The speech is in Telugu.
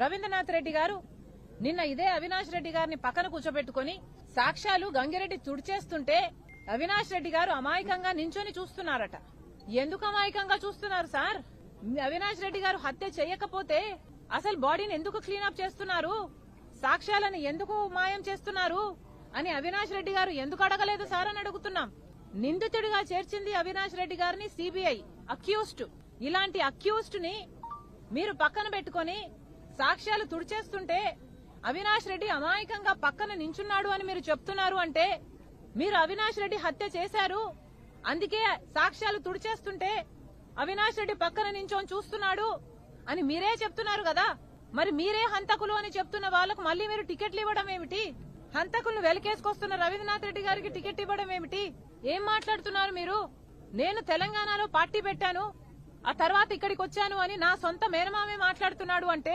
రవీంద్రనాథ్ రెడ్డి గారు నిన్న ఇదే అవినాష్ రెడ్డి గారిని పక్కన కూర్చోబెట్టుకుని సాక్ష్యాలు గంగిరెడ్డి తుడిచేస్తుంటే అవినాష్ రెడ్డి గారు అమాయకంగా నించొని చూస్తున్నారట. ఎందుకు అమాయకంగా చూస్తున్నారు సార్? అవినాష్ రెడ్డి గారు హత్య చేయకపోతే అసలు బాడీని ఎందుకు క్లీనప్ చేస్తున్నారు, సాక్ష్యాలను ఎందుకు మాయం చేస్తున్నారు అని అవినాష్ రెడ్డి గారు ఎందుకు అడగలేదు సార్ అని అడుగుతున్నాం. నిందితుడిగా చేర్చింది అవినాష్ రెడ్డి గారిని సిబిఐ అక్యూజ్డ్. ఇలాంటి అక్యూజ్డ్ ని మీరు పక్కన పెట్టుకుని సాక్ష్యాలు తుడిచేస్తుంటే అవినాష్ రెడ్డి అమాయకంగా పక్కన నించున్నాడు అని మీరు చెప్తున్నారు అంటే మీరు అవినాష్ రెడ్డి హత్య చేశారు, అందుకే సాక్ష్యాలు తుడిచేస్తుంటే అవినాష్ రెడ్డి పక్కన నించొని చూస్తున్నాడు అని మీరే చెప్తున్నారు కదా. మరి మీరే హంతకులు అని చెప్తున్న వాళ్లకు మళ్లీ మీరు టికెట్లు ఇవ్వడం ఏమిటి? హంతకులను వెలకేసుకొస్తున్న రవీంద్రనాథ్ రెడ్డి గారికి టికెట్ ఇవ్వడం ఏమిటి? ఏం మాట్లాడుతున్నారు మీరు? నేను తెలంగాణలో పార్టీ పెట్టాను, ఆ తర్వాత ఇక్కడికి వచ్చాను అని నా సొంత మేనమామే మాట్లాడుతున్నాడు అంటే